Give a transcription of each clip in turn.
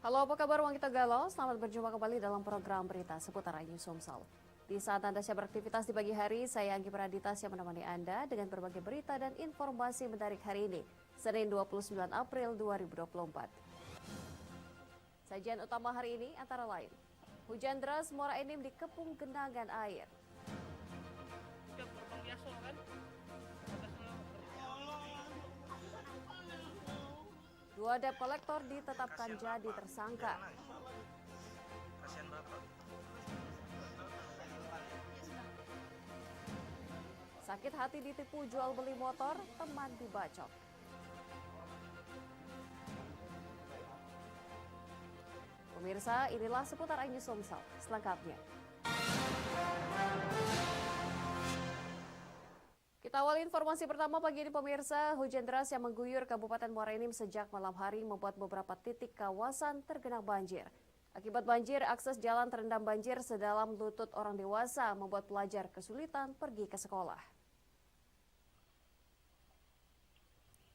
Halo, apa kabar Wanita Galau? Selamat berjumpa kembali dalam program berita seputar Ayu Sumsel. Di saat Anda siap beraktivitas di pagi hari, saya Anggi Pradita yang menemani Anda dengan berbagai berita dan informasi menarik hari ini, Senin 29 April 2024. Sajian utama hari ini antara lain, hujan deras Muara Enim dikepung genangan air. Dua debt kolektor ditetapkan jadi tersangka. Sakit hati ditipu jual beli motor, teman dibacok. Pemirsa, inilah seputar Ayu Sumsel selengkapnya. Kita awali informasi pertama pagi ini pemirsa, hujan deras yang mengguyur Kabupaten Muara Enim sejak malam hari membuat beberapa titik kawasan tergenang banjir. Akibat banjir, akses jalan terendam banjir sedalam lutut orang dewasa membuat pelajar kesulitan pergi ke sekolah.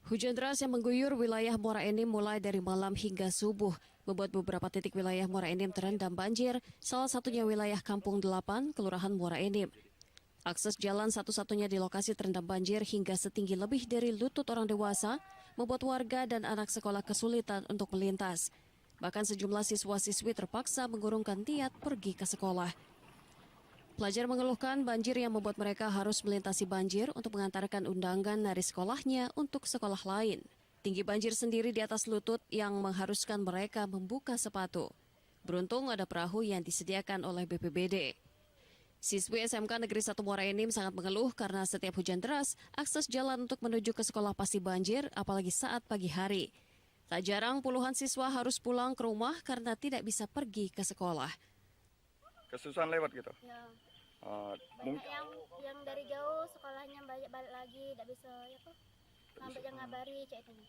Hujan deras yang mengguyur wilayah Muara Enim mulai dari malam hingga subuh membuat beberapa titik wilayah Muara Enim terendam banjir, salah satunya wilayah Kampung 8, Kelurahan Muara Enim. Akses jalan satu-satunya di lokasi terendam banjir hingga setinggi lebih dari lutut orang dewasa membuat warga dan anak sekolah kesulitan untuk melintas. Bahkan sejumlah siswa-siswi terpaksa mengurungkan niat pergi ke sekolah. Pelajar mengeluhkan banjir yang membuat mereka harus melintasi banjir untuk mengantarkan undangan dari sekolahnya untuk sekolah lain. Tinggi banjir sendiri di atas lutut yang mengharuskan mereka membuka sepatu. Beruntung ada perahu yang disediakan oleh BPBD. Siswi SMK Negeri 1 Muara Enim sangat mengeluh karena setiap hujan deras, akses jalan untuk menuju ke sekolah pasti banjir, apalagi saat pagi hari. Tak jarang puluhan siswa harus pulang ke rumah karena tidak bisa pergi ke sekolah. Kesusahan lewat gitu? Ya, banyak yang dari jauh sekolahnya balik lagi, tidak bisa ya kok, sampai yang ngabari cek itu.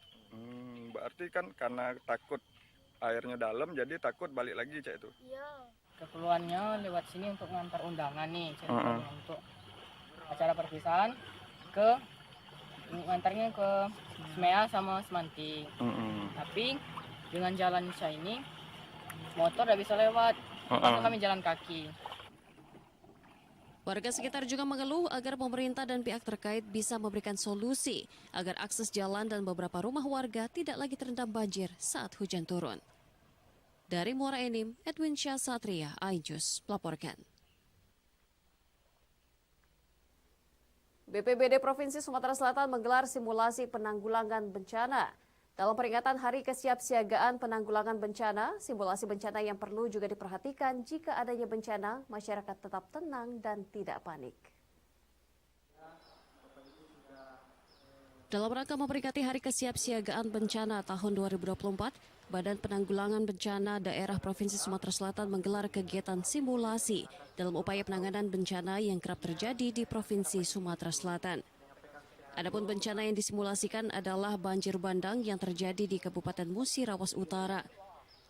Berarti kan karena takut airnya dalam, jadi takut balik lagi cek itu? Iya. Keperluannya lewat sini untuk mengantar undangan nih, ceritanya untuk acara perpisahan ngantarnya ke Smea sama Semanti. Tapi dengan jalan saya ini motor tidak bisa lewat, maka kami jalan kaki. Warga sekitar juga mengeluh agar pemerintah dan pihak terkait bisa memberikan solusi agar akses jalan dan beberapa rumah warga tidak lagi terendam banjir saat hujan turun. Dari Muara Enim, Edwin Syah Satria, Ainjus, melaporkan. BPBD Provinsi Sumatera Selatan menggelar simulasi penanggulangan bencana. Dalam peringatan Hari Kesiapsiagaan Penanggulangan Bencana, simulasi bencana yang perlu juga diperhatikan jika adanya bencana, masyarakat tetap tenang dan tidak panik. Dalam rangka memperingati Hari Kesiapsiagaan Bencana tahun 2024, Badan Penanggulangan Bencana Daerah Provinsi Sumatera Selatan menggelar kegiatan simulasi dalam upaya penanganan bencana yang kerap terjadi di Provinsi Sumatera Selatan. Adapun bencana yang disimulasikan adalah banjir bandang yang terjadi di Kabupaten Musirawas Utara.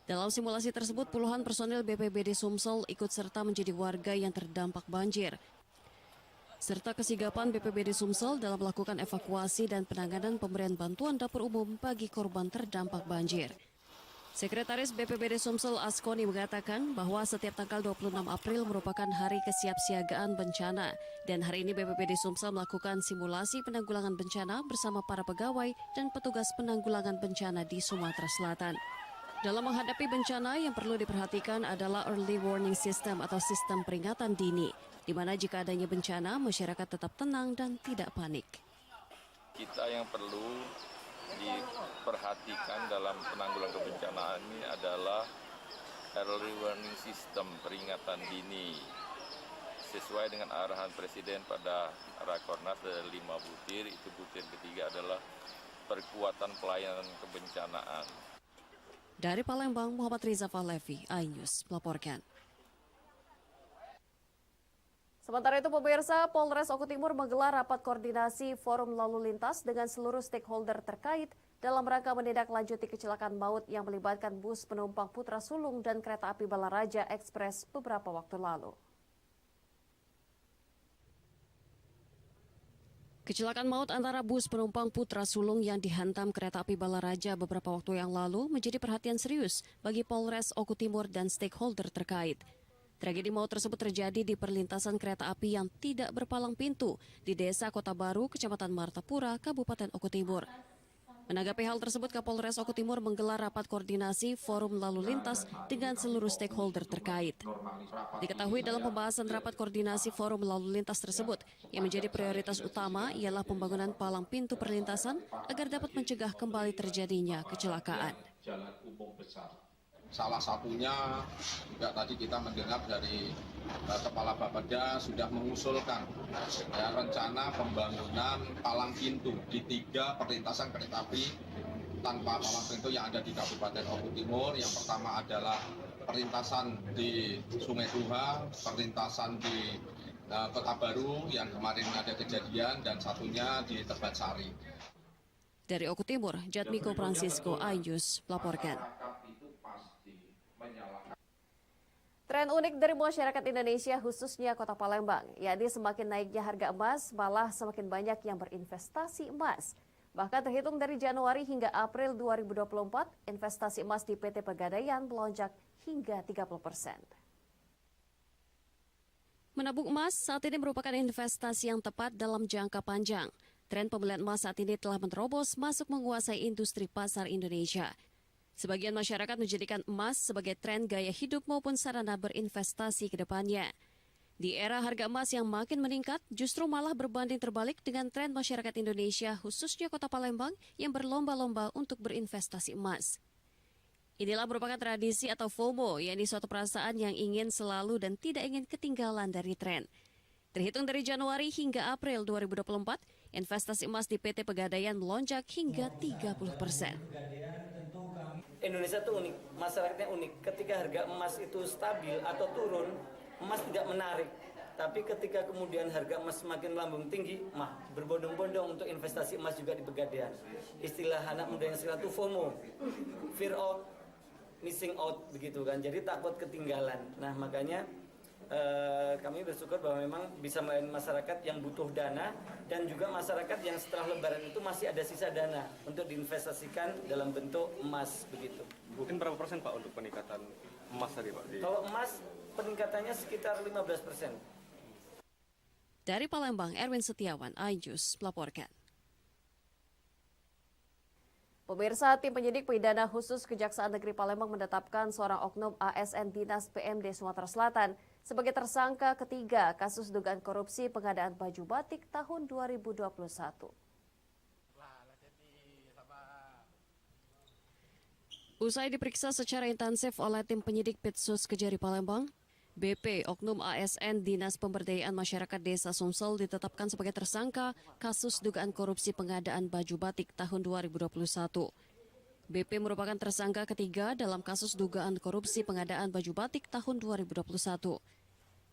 Dalam simulasi tersebut, puluhan personil BPBD Sumsel ikut serta menjadi warga yang terdampak banjir, serta kesigapan BPBD Sumsel dalam melakukan evakuasi dan penanganan pemberian bantuan dapur umum bagi korban terdampak banjir. Sekretaris BPBD Sumsel Askoni mengatakan bahwa setiap tanggal 26 April merupakan hari kesiapsiagaan bencana dan hari ini BPBD Sumsel melakukan simulasi penanggulangan bencana bersama para pegawai dan petugas penanggulangan bencana di Sumatera Selatan. Dalam menghadapi bencana yang perlu diperhatikan adalah early warning system atau sistem peringatan dini, di mana jika adanya bencana, masyarakat tetap tenang dan tidak panik. Kita yang perlu diperhatikan dalam penanggulangan kebencanaan ini adalah early warning system, peringatan dini. Sesuai dengan arahan Presiden pada Rakornas ada 5 butir, itu butir ketiga adalah perkuatan pelayanan kebencanaan. Dari Palembang, Muhammad Riza Fahlevi, Ainus melaporkan. Sementara itu pemirsa, Polres Oku Timur menggelar rapat koordinasi forum lalu lintas dengan seluruh stakeholder terkait dalam rangka menindaklanjuti kecelakaan maut yang melibatkan bus penumpang Putra Sulung dan kereta api Balaraja Express beberapa waktu lalu. Kecelakaan maut antara bus penumpang Putra Sulung yang dihantam kereta api Balaraja beberapa waktu yang lalu menjadi perhatian serius bagi Polres Oku Timur dan stakeholder terkait. Tragedi maut tersebut terjadi di perlintasan kereta api yang tidak berpalang pintu di Desa Kota Baru, Kecamatan Martapura, Kabupaten Oku Timur. Menanggapi hal tersebut, Kapolres Oku Timur menggelar rapat koordinasi forum lalu lintas dengan seluruh stakeholder terkait. Diketahui dalam pembahasan rapat koordinasi forum lalu lintas tersebut, yang menjadi prioritas utama ialah pembangunan palang pintu perlintasan agar dapat mencegah kembali terjadinya kecelakaan. Salah satunya juga tadi kita mendengar dari Kepala Bapeda sudah mengusulkan rencana pembangunan palang pintu di 3 perlintasan kereta api tanpa palang pintu yang ada di Kabupaten Oku Timur. Yang pertama adalah perlintasan di Sungai Tuha, perlintasan di Kota Baru yang kemarin ada kejadian, dan satunya di Tebat Sari. Dari Oku Timur, Jatmiko Francisco, iNews melaporkan. Tren unik dari masyarakat Indonesia khususnya Kota Palembang, yakni semakin naiknya harga emas malah semakin banyak yang berinvestasi emas. Bahkan terhitung dari Januari hingga April 2024, investasi emas di PT Pegadaian melonjak hingga 30%. Menabung emas saat ini merupakan investasi yang tepat dalam jangka panjang. Tren pembelian emas saat ini telah menerobos masuk menguasai industri pasar Indonesia. Sebagian masyarakat menjadikan emas sebagai tren gaya hidup maupun sarana berinvestasi ke depannya. Di era harga emas yang makin meningkat, justru malah berbanding terbalik dengan tren masyarakat Indonesia, khususnya Kota Palembang, yang berlomba-lomba untuk berinvestasi emas. Inilah merupakan tradisi atau FOMO, yakni suatu perasaan yang ingin selalu dan tidak ingin ketinggalan dari tren. Terhitung dari Januari hingga April 2024, investasi emas di PT Pegadaian melonjak hingga 30%. Indonesia itu unik, masyarakatnya unik. Ketika harga emas itu stabil atau turun, emas tidak menarik. Tapi ketika kemudian harga emas semakin melambung tinggi, berbondong-bondong untuk investasi emas juga di Pegadaian. Istilah anak muda yang sekarang itu FOMO, fear of missing out, begitu kan. Jadi takut ketinggalan. Nah makanya kami bersyukur bahwa memang bisa melayani masyarakat yang butuh dana dan juga masyarakat yang setelah lebaran itu masih ada sisa dana untuk diinvestasikan dalam bentuk emas, begitu. Mungkin berapa persen Pak untuk peningkatan emas tadi Pak? Kalau emas peningkatannya sekitar 15%. Dari Palembang, Erwin Setiawan, iNews melaporkan. Pemirsa, tim penyidik pidana khusus Kejaksaan Negeri Palembang menetapkan seorang oknum ASN Dinas PMD Sumatera Selatan sebagai tersangka ketiga kasus dugaan korupsi pengadaan baju batik tahun 2021. Usai diperiksa secara intensif oleh tim penyidik Pitsus Kejari Palembang, BP oknum ASN Dinas Pemberdayaan Masyarakat Desa Sumsel ditetapkan sebagai tersangka kasus dugaan korupsi pengadaan baju batik tahun 2021. BP merupakan tersangka ketiga dalam kasus dugaan korupsi pengadaan baju batik tahun 2021.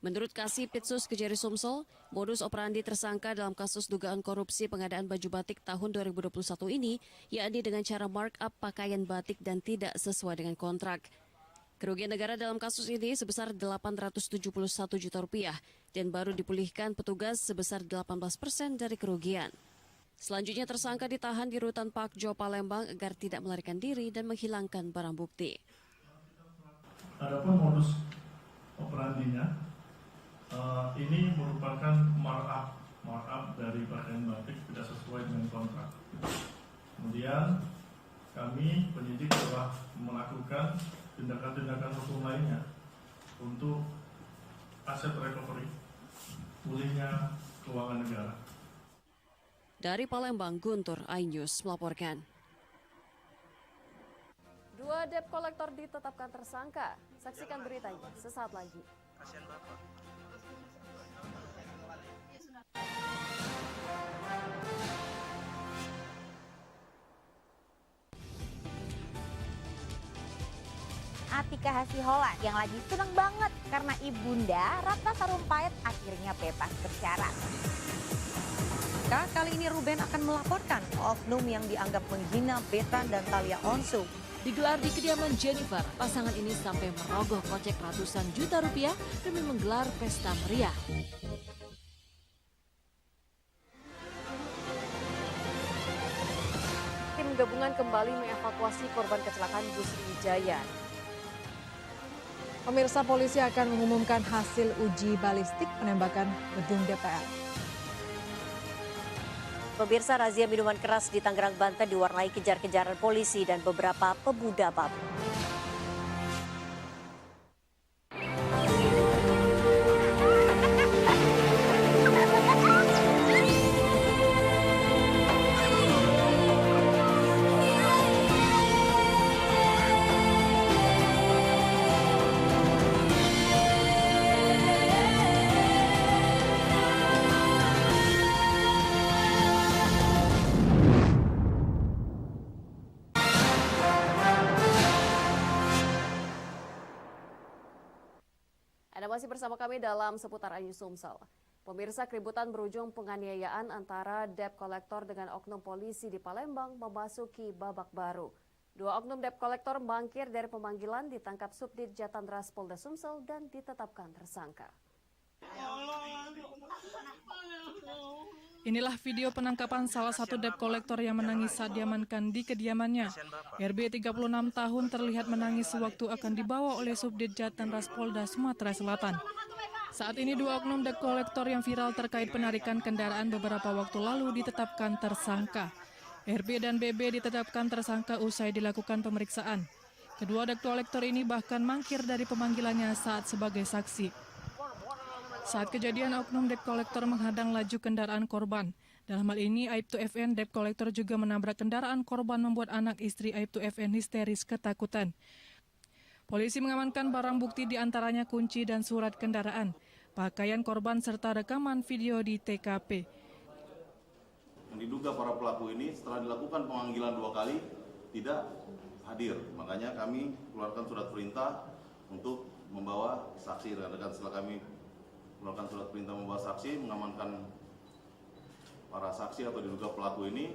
Menurut Kasih Pitsus Kejari Sumsel, modus operandi tersangka dalam kasus dugaan korupsi pengadaan baju batik tahun 2021 ini yakni dengan cara markup pakaian batik dan tidak sesuai dengan kontrak. Kerugian negara dalam kasus ini sebesar Rp871 juta dan baru dipulihkan petugas sebesar 18% dari kerugian. Selanjutnya tersangka ditahan di Rutan Pakjo Palembang agar tidak melarikan diri dan menghilangkan barang bukti. Adapun modus operandinya ini merupakan markup dari pakaian batik tidak sesuai dengan kontrak. Kemudian kami penyidik telah melakukan tindakan-tindakan hukum lainnya untuk aset recovery, pulihnya keuangan negara. Dari Palembang, Guntur, iNews melaporkan. 2 debt kolektor ditetapkan tersangka. Saksikan beritanya sesaat lagi. Kasihan Bapak. Atika Hasiholan yang lagi seneng banget karena ibunda Ratna Sarumpait akhirnya bebas bersyarat. Kali ini Ruben akan melaporkan oknum yang dianggap menghina Betan dan Thalia Onsu. Digelar di kediaman Jennifer, pasangan ini sampai merogoh kocek ratusan juta rupiah demi menggelar pesta meriah. gabungan kembali mengevakuasi korban kecelakaan bus Sriwijaya. Pemirsa, polisi akan mengumumkan hasil uji balistik penembakan gedung DPR. Pemirsa, razia minuman keras di Tangerang, Banten diwarnai kejar-kejaran polisi dan beberapa pemuda mabuk. Anda masih bersama kami dalam seputar Ayu Sumsel. Pemirsa, keributan berujung penganiayaan antara debt collector dengan oknum polisi di Palembang memasuki babak baru. Dua oknum debt collector mangkir dari pemanggilan, ditangkap Subdit Jatantras Polda Sumsel dan ditetapkan tersangka. Inilah video penangkapan salah satu debt collector yang menangis saat diamankan di kediamannya. RB 36 tahun terlihat menangis sewaktu akan dibawa oleh Subdit Jatantras Polda Sumatera Selatan. Saat ini dua oknum debt collector yang viral terkait penarikan kendaraan beberapa waktu lalu ditetapkan tersangka. RB dan BB ditetapkan tersangka usai dilakukan pemeriksaan. Kedua debt collector ini bahkan mangkir dari pemanggilannya saat sebagai saksi. Saat kejadian, oknum debt collector menghadang laju kendaraan korban. Dalam hal ini, Aibtu FN debt collector juga menabrak kendaraan korban membuat anak istri Aibtu FN histeris ketakutan. Polisi mengamankan barang bukti diantaranya kunci dan surat kendaraan, pakaian korban serta rekaman video di TKP. Yang diduga para pelaku ini setelah dilakukan pemanggilan 2 kali tidak hadir. Makanya kami keluarkan surat perintah untuk membawa saksi. Rekan-rekan, setelah kami melakukan surat perintah membawa saksi, mengamankan para saksi atau diduga pelaku ini,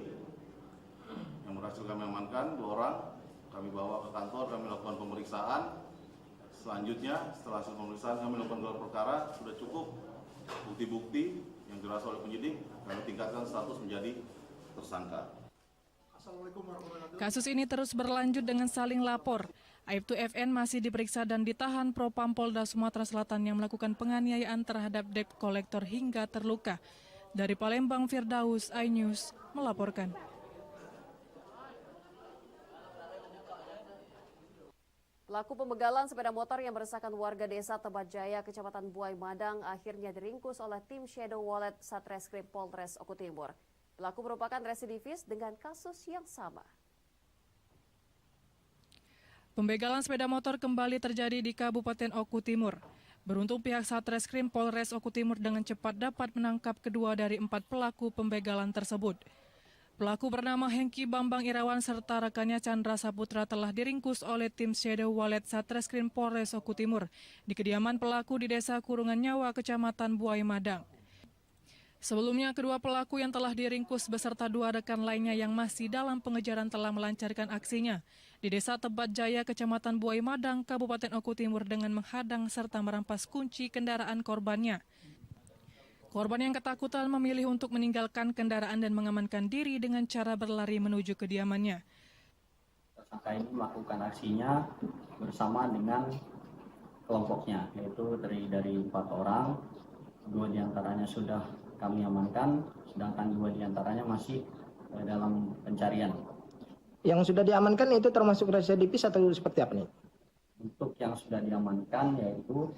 yang berhasil kami amankan 2 orang, kami bawa ke kantor, kami lakukan pemeriksaan. Selanjutnya, setelah hasil pemeriksaan, kami lakukan gelar perkara, sudah cukup bukti-bukti yang dirasa oleh penyidik, kami tingkatkan status menjadi tersangka. Kasus ini terus berlanjut dengan saling lapor. Aibtu FN masih diperiksa dan ditahan Propam Polda Sumatera Selatan yang melakukan penganiayaan terhadap debt collector hingga terluka. Dari Palembang, Firdaus, iNews melaporkan. Pelaku pembegalan sepeda motor yang meresahkan warga desa Tebet Jaya, Kecamatan Buai Madang, akhirnya diringkus oleh tim Shadow Wallet Satreskrim Polres Oku Timur. Pelaku merupakan residivis dengan kasus yang sama. Pembegalan sepeda motor kembali terjadi di Kabupaten Oku Timur. Beruntung pihak Satreskrim Polres Oku Timur dengan cepat dapat menangkap kedua dari 4 pelaku pembegalan tersebut. Pelaku bernama Hengki Bambang Irawan serta rekannya Chandra Saputra telah diringkus oleh tim Shadow Wallet Satreskrim Polres Oku Timur di kediaman pelaku di Desa Kurungan Nyawa, Kecamatan Buai Madang. Sebelumnya, kedua pelaku yang telah diringkus beserta 2 rekan lainnya yang masih dalam pengejaran telah melancarkan aksinya di Desa Tebet Jaya, Kecamatan Buai Madang, Kabupaten Oku Timur dengan menghadang serta merampas kunci kendaraan korbannya. Korban yang ketakutan memilih untuk meninggalkan kendaraan dan mengamankan diri dengan cara berlari menuju kediamannya. Tersangka ini melakukan aksinya bersama dengan kelompoknya, yaitu dari 4 orang. 2 diantaranya sudah kami amankan, sedangkan 2 diantaranya masih dalam pencarian. Yang sudah diamankan itu termasuk residivis atau seperti apa nih? Untuk yang sudah diamankan yaitu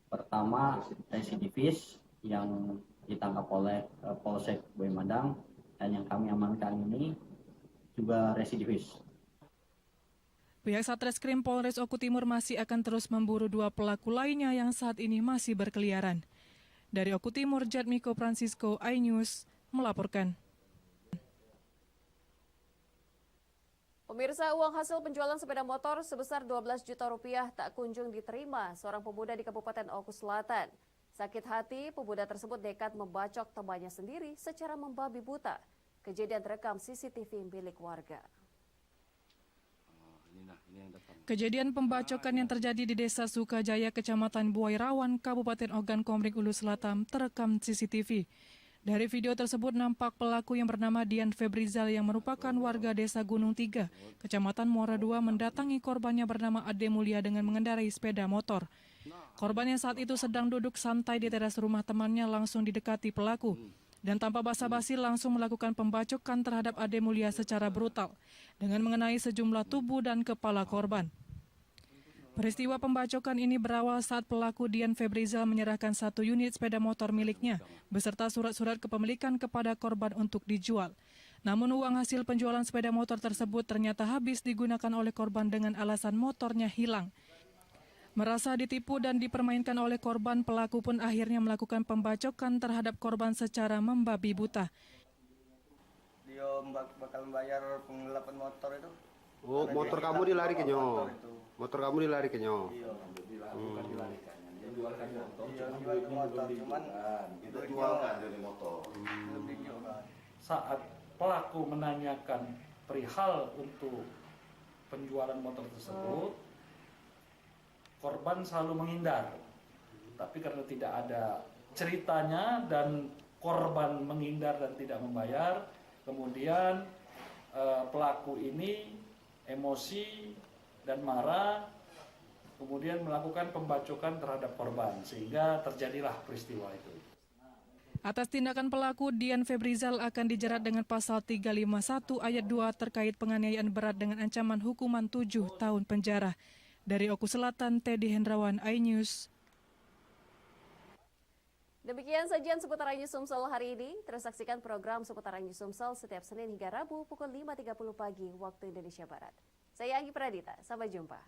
pertama residivis yang ditangkap oleh Polsek Buai Madang, dan yang kami amankan ini juga residivis. Pihak Satreskrim Polres Oku Timur masih akan terus memburu 2 pelaku lainnya yang saat ini masih berkeliaran. Dari Oku Timur, Jatmiko Francisco, iNews melaporkan. Pemirsa, uang hasil penjualan sepeda motor sebesar 12 juta rupiah tak kunjung diterima seorang pemuda di Kabupaten Oku Selatan. Sakit hati, pemuda tersebut nekat membacok temannya sendiri secara membabi buta. Kejadian terekam CCTV milik warga. Kejadian pembacokan yang terjadi di Desa Sukajaya, Kecamatan Buai Rawan, Kabupaten Ogan Komering Ulu Selatan terekam CCTV. Dari video tersebut nampak pelaku yang bernama Dian Febrizal yang merupakan warga desa Gunung Tiga, Kecamatan Muara II mendatangi korbannya bernama Ade Mulia dengan mengendarai sepeda motor. Korban yang saat itu sedang duduk santai di teras rumah temannya langsung didekati pelaku dan tanpa basa-basi langsung melakukan pembacokan terhadap Ade Mulia secara brutal dengan mengenai sejumlah tubuh dan kepala korban. Peristiwa pembacokan ini berawal saat pelaku Dian Febrizal menyerahkan 1 unit sepeda motor miliknya beserta surat-surat kepemilikan kepada korban untuk dijual. Namun uang hasil penjualan sepeda motor tersebut ternyata habis digunakan oleh korban dengan alasan motornya hilang. Merasa ditipu dan dipermainkan oleh korban, pelaku pun akhirnya melakukan pembacokan terhadap korban secara membabi buta. Dia bakal membayar penggelapan motor itu. Oh, motor kamu dilari ke nyo. Motor kamu dilari ke nyo. Iya, bukan dilarikan. Dia jualkan motor, cuman itu jualkan dari motor. Saat pelaku menanyakan perihal untuk penjualan motor tersebut, korban selalu menghindar. Tapi karena tidak ada ceritanya dan korban menghindar dan tidak membayar, kemudian pelaku ini emosi dan marah, kemudian melakukan pembacokan terhadap korban, sehingga terjadilah peristiwa itu. Atas tindakan pelaku, Dian Febrizal akan dijerat dengan pasal 351 ayat 2 terkait penganiayaan berat dengan ancaman hukuman 7 tahun penjara. Dari Oku Selatan, Teddy Hendrawan, iNews. Demikian sajian seputaran News Sumsel hari ini. Terus saksikan program seputaran News Sumsel setiap Senin hingga Rabu pukul 5.30 pagi waktu Indonesia Barat. Saya Anggi Pradita, sampai jumpa.